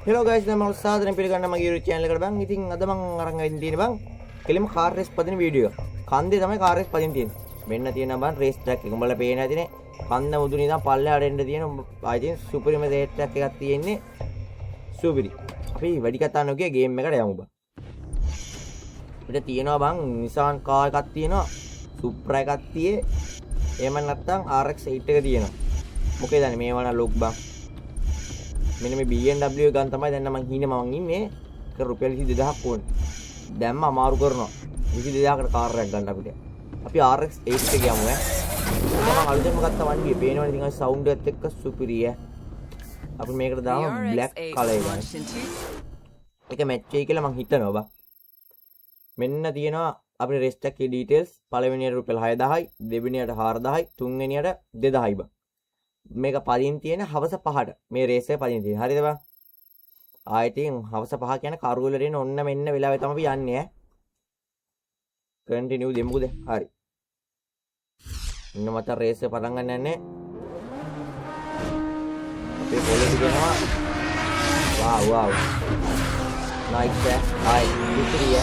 Hello guys, nama සාදරයෙන් පිළිගන්න මගේ YouTube channel එකට බං. ඉතින් අද මම අරන් ආවිත් තියෙන්නේ බං. කෙලිම කාර් රේස් පදින වීඩියෝ. කන්දේ තමයි කාර් රේස් පදින්න තියෙන්නේ. මෙන්න තියෙනවා බං රේස් ට්‍රැක් එක. උඹලා පේන ඇතිනේ. කන්ද මුදුනේ ඉඳන් පල්ලෙහාට එන්න තියෙන I think සුපිරිම රේස් ට්‍රැක් එකක් තියෙන්නේ. සුපිරි. අපි වැඩි කතා නොකිය ගේම් එකට යමු බං. අපිට තියෙනවා බං Nissan car එකක් තියෙනවා. Supra එකක් තියේ. එහෙම නැත්නම් RX 8 එක තියෙනවා. මොකේද මේ වණ ලොක් බං. මෙන්න මේ BMW ගන්න තමයි දැන් මම හිනේ මම ඉන්නේ. ඒක රුපියල් 22000ක් ඕනේ. දැම්ම අමාරු කරනවා. 22000කට කාර් එකක් ගන්න අපිට. අපි RX 8 එක ගියමු ඈ. මම අලුතෙන්ම ගත්ත වන්දිය. පේනවනේ ඉතින් අය සවුන්ඩ් එකත් එක්ක සුපිරි ඈ. අපි මේකට දාමු බ්ලැක් කලර් එක. ඒක මැච් වෙයි කියලා මම හිතනවා බා. මෙන්න තියෙනවා අපේ රේස් ට්‍රැක් එකේ ඩීටේල්ස්. පළවෙනියට රුපියල් 6000යි, දෙවෙනියට 4000යි, තුන්වෙනියට 2000යි බා. මේක පදින් තියෙන හවස 5ට මේ රේස් එක පදින් තියෙන. හරිද බං? ආයෙත් හවස 5 කියන්නේ කරුවල රේන ඔන්න මෙන්න වෙලාවේ තමයි අපි යන්නේ ඈ. කන්ටිනියු දෙමුද? හරි. ඉන්න මත රේස් එක පටන් ගන්න යන්නේ. අපේ පොලේ දිගනවා. වාව්. නයිස් ඈ. හයි විතරිය.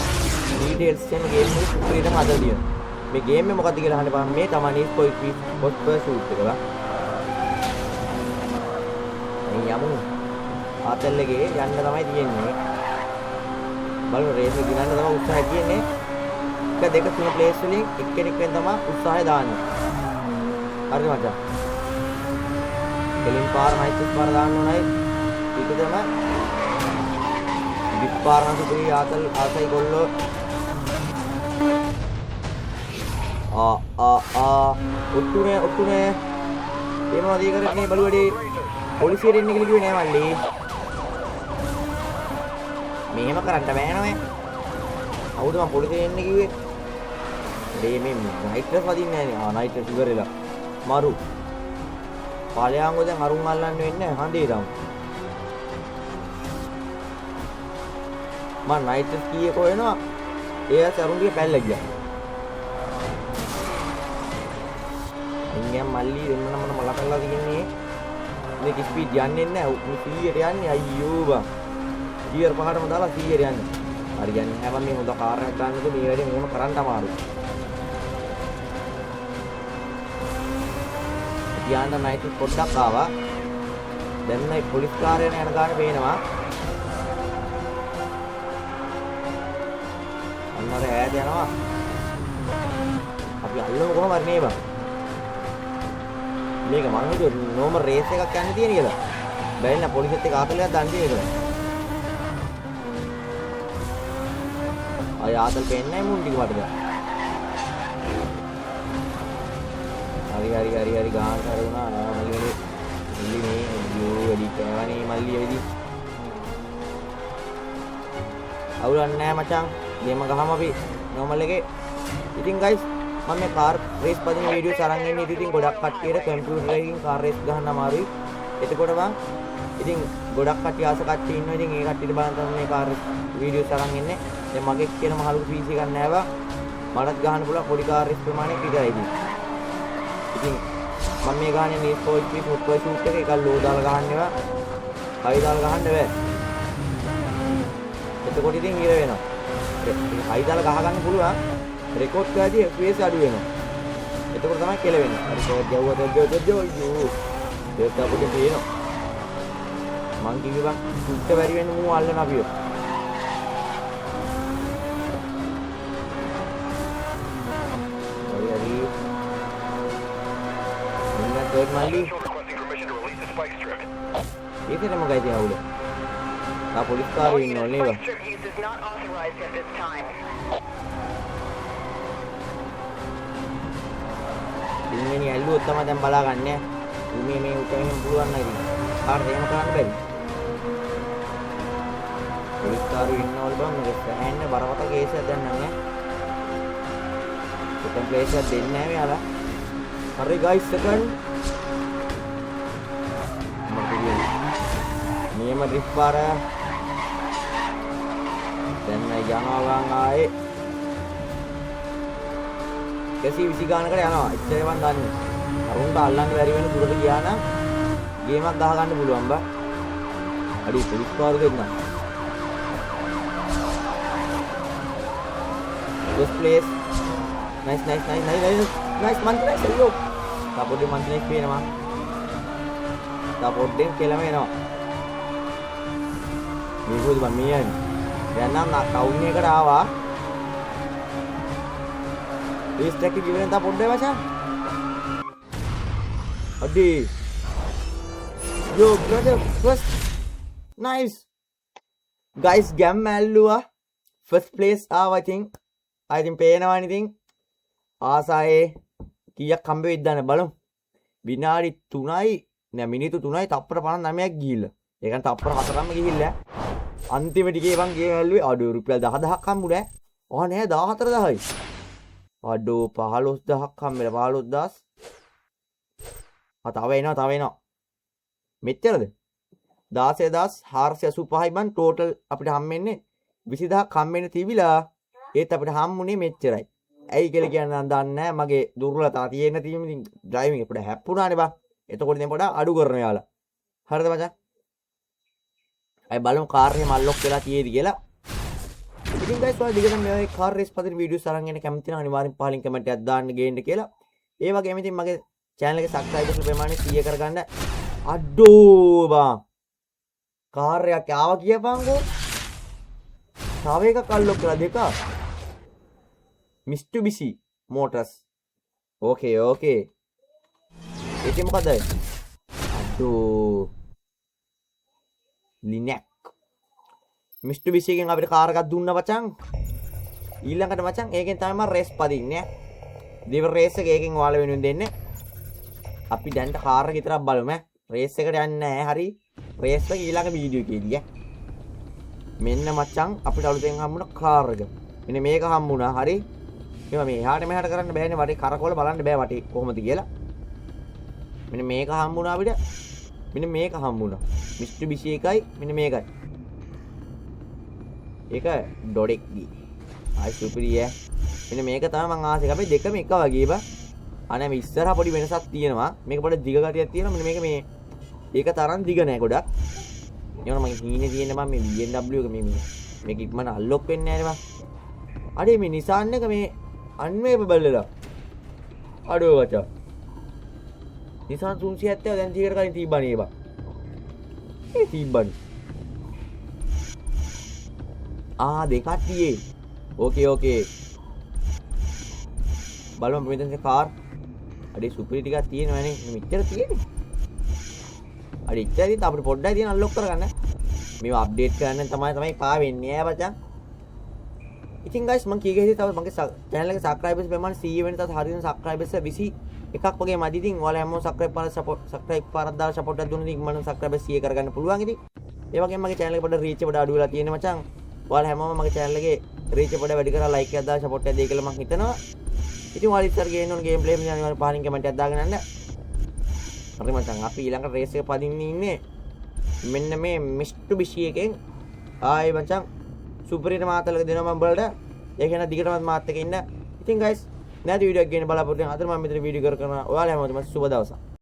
ඩීටේල්ස් කියන ගේම් එක සුපිරියටම හදලා තියෙනවා. මේ ගේම් එක මොකක්ද කියලා අහන්න බලන්න. මේ තමයි පොත් පර්සූට් එක බං. යමු ආතල් එකේ යන්න තමයි තියෙන්නේ. බලමු රේස් එක ගිනන්න තමයි උත්සාහය තියෙන්නේ. 1 2 3 ප්ලේස් වලින් එක්කෙනෙක්ෙන් තමයි උත්සාහය දාන්නේ. හරිද මචං? කෙලින් පාර නයිස් පාර දාන්න ඕනයි. ඒක තමයි විපාර නම් සුපිරි ආතල් ආසයි කොල්ලෝ. ඔට්ටුනේ ඒ මොනවද කරන්නේ බලුවඩේ පොලිසියට එන්න කියලා කිව්වේ නෑ මල්ලි. මෙහෙම කරන්න බෑ නෝ. අවුද මම පොලිසියට එන්න කිව්වේ. මේ නයිට්‍රස් වදින්නේ නෑනේ. නයිට්‍රස් ඉවරලා. මරු. පාලයාංගෝ දැන් අරුන් අල්ලන්න වෙන්නේ හඳේ තම. මම නයිට්‍රස් කීයේ කොහෙනවා? ඒත් අරුන්ගේ පැල්ල ගියා. ඉන්නේ මල්ලි දෙන්න මම මලකල්ලා දින්නේ. මේක ස්පීඩ් යන්නේ නැහැ. 100ට යන්නේ අයියෝ බං. ගියර් පහටම දාලා 100ට යන්නේ. හරි යන්නේ නැහැ බං මේ හොඳ කාර් එකක් ගන්නකොට මේ වැඩේ මෙහෙම කරන්න අමාරුයි. යාන්න නයිට් පොඩ්ඩක් ආවා. දැන් නයි පොලිස් කාර්යය යන ගාන පේනවා. අන්නර ඈත යනවා. අපි අල්ලමු කොහොම හරි නේ බං. මේක මම හිතුවේ නෝමල් රේස් එකක් යන්න තියෙන කියලා. බැරිලා පොලිසියත් එක්ක ආතලයක් දාන්න තියෙන එක. අය ආතල් පෙන්නේ නැහැ මුන් ටික මට දැන්. හරි ගාන කරුණා මල්ලි මේ අයියෝ වැඩි කෑවනේ මල්ලි වෙදි. අවුලක් නැහැ මචං. ගේම ගහම අපි නෝමල් එකේ. ඉතින් ගයිස් මම මේ කාර් රේස් පදින වීඩියෝස් අරන් ඉන්නේ. ඉතින් ගොඩක් කට්ටියට කම්පියුටර් එකකින් කාර් රේස් ගහන්න අමාරුයි. එතකොට බං ඉතින් ගොඩක් කට්ටිය ආස කට්ටිය ඉන්නවා. ඉතින් ඒ කට්ටියට බලන්න තමයි මේ කාර් වීඩියෝස් අරන් ඉන්නේ. දැන් මගේ කියන මහලු PC එකක් නෑ බං. මටත් ගහන්න පුළුවන් පොඩි කාර් රේස් ප්‍රමාණයක් විතරයි ඉතින් මම මේ ගහන්නේ මේ ස්පෝර්ට් පීස් හොට් ෂූට් එක ලෝ දාලා ගහන්නේවා. හයි දාලා ගහන්න බෑ. එතකොට ඉතින් ඉර වෙනවා. හයි දාලා ගහ ගන්න පුළුවන්. රෙකෝඩ් කරද්දී FPS අඩු වෙනවා. එතකොට තමයි කෙලවෙන්නේ. හරි කෝඩ් ගැව්වා ඒක අපිට පේනවා. මං කිව්වා සුට්ට බැරි වෙන්න මූ අල්ලන අපිව. හරි. මෙන්න තර්ඩ් මල්ලි. ඒකේ මොකයිද අවුල? තා පොලිස් කාරේ ඉන්නවනේ නේද? ඉන්නේ ඇල්ලුවොත් තමයි දැන් බලාගන්නේ. මේ උතෙන් පුළුවන් නේද? කාර් එහෙම කරන්න බැරි. පොලිස් කාරේ ඉන්නවල බං මේක සෑහෙන්න බරපතල කේසයක් දැන් නෑ. සෙකන්ඩ් ප්ලේස් එක දෙන්නේ නැහැ මෙයාලා. හරි ගයිස් සෙකන්ඩ්. නියම ඩ්‍රිෆ්ට් පාර. දැන් යනවා ගන් ආයේ 120 ගානකට යනවා. ඉච්චරේ මන් දන්නේ. අරුන්ට අල්ලන්න බැරි වෙන දුරට ගියා නම් ගේමක් ගහ ගන්න පුළුවන් බා. අඩි පොලිස් පාරු දෙන්න. First place. Nice. Mantra සල්ලෝ. තපොඩේ මන්ත්‍රයක් පේනවා. තපොඩෙන් කෙලම එනවා. මේකෝද මම මේ යන්නේ. දැන් නම් ටවුන් එකට ආවා. රේස් ට්‍රැක් එක ඉවරෙන් තපොඩේ මචං. අඩි. Yo brother first. Nice. Guys ගම් ඇල්ලුවා. First place ආවා I think පේනවනේ ඉතින්. ආසායේ කීයක් හම්බ වෙයිද දන්න බලමු. විනාඩි 3යි නෑ මිනිත්තු 3යි තප්පර 59ක් ගිහිල්ලා. ඒ කියන්නේ තප්පර 4ක්ම ගිහිල්ලා. අන්තිම ටිකේ මං ගේ ඇල්ලුවේ අඩෝ රුපියල් 10000ක් හම්බුනේ. ආ නෑ 14000යි. අඩෝ 15000ක් හම්බෙලා 15000. තව එනවා. මෙච්චරද? 16485යි බන් ටෝටල් අපිට හම්බෙන්නේ 20000ක් හම්බෙන්න තිබිලා ඒත් අපිට හම්බුනේ මෙච්චරයි. ඇයි කියලා කියන්න දන්නේ නැහැ. මගේ දුර්වලතාව තියෙන තියෙන ඉතින් ඩ්‍රයිවිං එක පොඩ්ඩක් හැප්පුණානේ බා. එතකොට ඉතින් පොඩ්ඩක් අඩු කරනවා යාලා. හරිද මචං? අය බලමු කාර් එකේ මල්ලොක් වෙලා තියෙයිද කියලා. ඉතින් guys ඔයාලා දිගටම මේ කාර් රේස් පදින වීඩියෝස් අරන් එන්න කැමති නම් අනිවාර්යෙන් පහලින් කමෙන්ට් එකක් දාන්න ගේන්න කියලා. ඒ වගේම ඉතින් මගේ channel එකේ subscribers ප්‍රමාණය 100 කරගන්න. අඩෝ බා. කාර් එකක් ආවා කියපන්කෝ. තව එකක් අල්ලොක් කරලා දෙක. Mitsubishi Motors. Okay. ඒක මොකද? අඩෝ. Linac. Mitsubishi එකෙන් අපිට කාර් එකක් දුන්නා මචං. ඊළඟට මචං ඒකෙන් තමයි මම රේස් පදින්නේ. දිව රේස් එක ඒකෙන් ඔයාලා වෙනුවෙන් දෙන්නේ. අපි දැන් කාර් එක විතරක් බලමු. රේස් එකට යන්නේ නැහැ. හරි. රේස් එක ඊළඟ වීඩියෝ එකේදී. මෙන්න මචං අපිට අලුතෙන් හම්බුණ කාර් එක. මෙන්න මේක හම්බුණා. හරි. ඒවා මේ එහාට මෙහාට කරන්න බෑනේ. වටේ කරකවල බලන්න බෑ වටේ කොහොමද කියලා. මෙන්න මේක හම්බුණා අපිට. මෙන්න මේක හම්බුණා. Mitsubishi එකයි මෙන්න මේකයි. ඒක ඩොඩෙක් දී. ආයි සුපිරිය. මෙන්න මේක තමයි මං ආසෙක. අපි දෙකම එක වගේ බා. අනේ මේ ඉස්සරහා පොඩි වෙනසක් තියෙනවා. මේක පොඩි දිග ගතියක් තියෙනවා. මෙන්න මේක මේ ඒක තරම් දිග නෑ ගොඩක්. ඒවන මගේ හීනේ තියෙන මම මේ BMW එක මේක ඉක්මන අල්ලොක් වෙන්නේ නැහැ නේ බා. අඩේ මේ Nissan එක මේ අන්වේපබල් වෙලා. අඩෝ වචා. Nissan 370 දැන් ටිකට කලින් තිබ්බනේ බා. ඒ තිබ්බනේ. දෙකක් තියේ. ඕකේ. බලමු මෙතන කාර්. අඩේ සුපිරි ටිකක් තියෙනවනේ. මෙච්චර තියෙන්නේ. අඩේ ඉච්චාදී අපිට පොඩ්ඩයි තියෙන අන්ලොක් කරගන්න. මේව අප්ඩේට් කරන්න තමයි පා වෙන්නේ ඈ බචන්. ඉතින් guys මම කීගෙහිදී තව මගේ channel එකේ subscribers ප්‍රමාණය 100 වෙන තත් හරියන subscribers 21ක් වගේ මදි. ඉතින් ඔයාලා හැමෝම subscribe පාරක් දාලා support එකක් දුන්නොත් මම subscribers 100 කරගන්න පුළුවන් ඉතින්. ඒ වගේම මගේ channel එක පොඩ්ඩක් reach එක පොඩ්ඩක් අඩු වෙලා තියෙන මචං. ඔයාලා හැමෝම මගේ channel එකේ reach එක පොඩ්ඩක් වැඩි කරලා like එකක් දාලා support එකක් දෙයි කියලා මම හිතනවා. ඉතින් ඔයාලා ඉස්සර ගේන්න ඕන game play එක අනිවාර්යෙන් පහලින් comment එකක් දාගෙන යන්න. හරි මචං අපි ඊළඟ රේස් එක පදින්න ඉන්නේ මෙන්න මේ Mitsubishi එකෙන්. ආයි මචං සුපිරිට මාතලක දෙනවා මම බලන්න. ඒක න දිගටමත් මාත් එක්ක ඉන්න. ඉතින් guys නැති වීඩියෝ එකක් ගේන්න බලාපොරොත්තු වෙන අතර මම මෙතන වීඩියෝ කරනවා. ඔයාලා හැමෝටම සුබ දවසක්.